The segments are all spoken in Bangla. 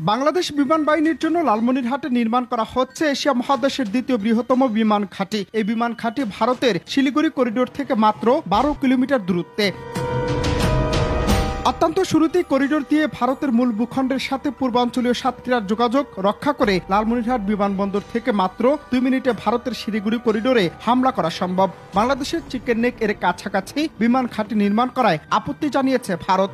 বাংলাদেশ বিমান বাহিনীর জন্য লালমনিরহাটে নির্মাণ করা হচ্ছে এশিয়া মহাদেশের দ্বিতীয় বৃহত্তম বিমান ঘাঁটি। এই বিমান ঘাঁটি ভারতের শিলিগুড়ি করিডোর থেকে মাত্র 12 কিলোমিটার দূরত্বে। অত্যন্ত শুরুতেই করিডোর দিয়ে ভারতের মূল ভূখণ্ডের সাথে পূর্বাঞ্চলীয় সাতক্ষীরার যোগাযোগ রক্ষা করে লালমনিরহাট বিমানবন্দর থেকে মাত্র 2 মিনিটে ভারতের শিলিগুড়ি করিডোরে হামলা করা সম্ভব। বাংলাদেশের চিকেন নেক এর কাছাকাছি বিমান ঘাঁটি নির্মাণ করায় আপত্তি জানিয়েছে ভারত।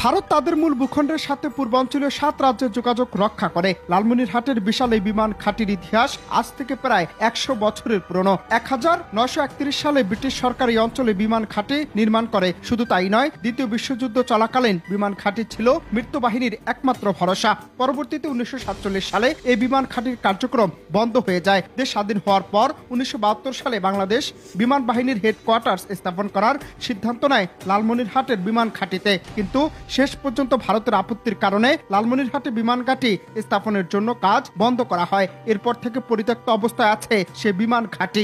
ভারত তাদের মূল ভূখণ্ডের সাথে পূর্বাঞ্চলীয় 7 রাজ্যের যোগাযোগ রক্ষা করে। লালমনিরহাটের বিশাল এই বিমান ঘাঁটির ইতিহাস আজ থেকে প্রায় 100 বছরের পুরনো। 1931 সালে ব্রিটিশ সরকার এই অঞ্চলে বিমান ঘাঁটি নির্মাণ করে। শুধু তাই নয়, দ্বিতীয় বিশ্বযুদ্ধ চলাকালীন বিমান ঘাঁটি ছিল মৃত্যু বাহিনীর একমাত্র ভরসা। পরবর্তীতে 1947 সালে এই বিমান ঘাঁটির কার্যক্রম বন্ধ হয়ে যায়। দেশ স্বাধীন হওয়ার পর 1972 সালে বাংলাদেশ বিমান বাহিনীর হেডকোয়ার্টার্স স্থাপন করার সিদ্ধান্ত নেয় লালমনিরহাটের বিমান ঘাঁটিতে। কিন্তু শেষ পর্যন্ত ভারতের আপত্তির কারণে লালমনিরহাটে বিমান ঘাঁটি স্থাপনের জন্য কাজ বন্ধ করা হয়। এরপর থেকে পরিত্যক্ত অবস্থায় আছে সে বিমান ঘাঁটি।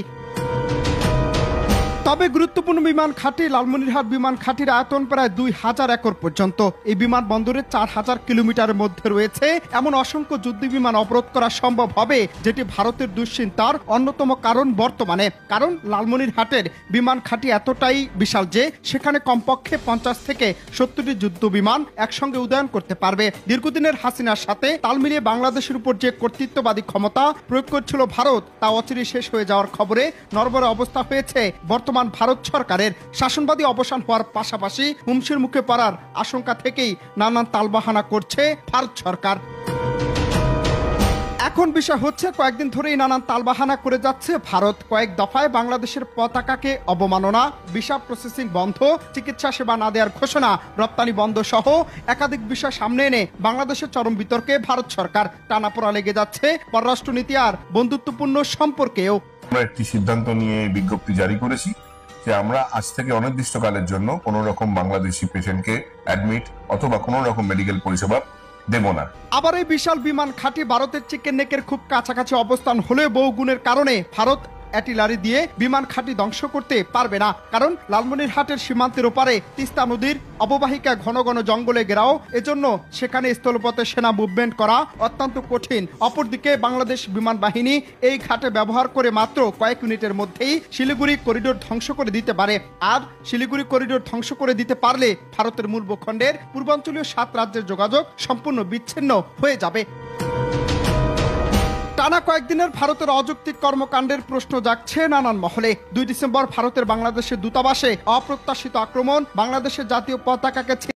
তবে গুরুত্বপূর্ণ বিমান ঘাঁটি লালমনিরহাট বিমান ঘাঁটির আয়তন প্রায় 2000 একর পর্যন্ত। এই বিমানবন্দরে 4000 কিলোমিটারের মধ্যে রয়েছে এমন অসংখ্য যুদ্ধ বিমান অবরোধ করা সম্ভব হবে, যেটি ভারতের দুশ্চিন্তার অন্যতম কারণ বর্তমানে। কারণ লালমনিরহাটের বিমান ঘাঁটি এতটাই বিশাল যে সেখানে কমপক্ষে 50 থেকে 70টি যুদ্ধ বিমান একসঙ্গে উড্ডয়ন করতে পারবে। দীর্ঘদিনের হাসিনার সাথে তাল মিলিয়ে বাংলাদেশের উপর যে কর্তৃত্ববাদী ক্ষমতা প্রয়োগ করছিল ভারত, তা অচিরেই শেষ হয়ে যাওয়ার খবরে নড়বড়ে অবস্থা হয়েছে বর্তমান ভারত সরকারের। শাসনবাদী অবসান হওয়ার পাশাপাশি হুমকির মুখে পড়ার আশঙ্কা থেকেই নানান তালবাহানা করছে ভারত সরকার। এখন বিষয় হচ্ছে, কয়েকদিন ধরেই নানান তালবাহানা করে যাচ্ছে ভারত। কয়েক দফায় বাংলাদেশের পতাকাকে অবমাননা, ভিসা প্রসেসিং বন্ধ, চিকিৎসা সেবা না দেওয়ার ঘোষণা, রপ্তানি বন্ধ সহ একাধিক বিষয় সামনে এনে বাংলাদেশের চরম বিতর্কে ভারত সরকার। টানাপোড়া লেগে যাচ্ছে পররাষ্ট্রনীতি আর বন্ধুত্বপূর্ণ সম্পর্কেও। আমরা একটি সিদ্ধান্ত নিয়ে বিজ্ঞপ্তি জারি করেছি যে আমরা আজ থেকে অনির্দিষ্টকালের জন্য কোনো রকম বাংলাদেশি পেশেন্টকে অ্যাডমিট অথবা কোনো রকম মেডিকেল পরিষেবা দেব না। আবার এই বিশাল বিমান ঘাঁটি ভারতের চিকেন নেকের খুব কাছাকাছি অবস্থান হলেও বহু গুণের কারণে ভারত অ্যাটিলারি দিয়ে বিমান ঘাঁটি ধ্বংস করতে পারবে না। কারণ লালমনিরহাটের সীমান্তের ওপারে তিস্তা নদীর অববাহিকা ঘন ঘন জঙ্গলে ঘেরাও, এজন্য সেখানে স্থলপথে সেনা মুভমেন্ট করা অত্যন্ত কঠিন। অপরদিকে বাংলাদেশ বিমান বাহিনী এই ঘাটে ব্যবহার করে মাত্র কয়েক মিনিটের মধ্যেই শিলিগুড়ি করিডোর ধ্বংস করে দিতে পারে। আর শিলিগুড়ি করিডোর ধ্বংস করে দিতে পারলে ভারতের মূল ভূখণ্ডের পূর্বাঞ্চলীয় 7 রাজ্যের যোগাযোগ সম্পূর্ণ বিচ্ছিন্ন হয়ে যাবে। টানা কয়েকদিনের ভারতের অযৌক্তিক কর্মকাণ্ডের প্রশ্ন জাগছে নানান মহলে। 2 ডিসেম্বর ভারতের বাংলাদেশের দূতাবাসে অপ্রত্যাশিত আক্রমণ, বাংলাদেশের জাতীয় পতাকাকে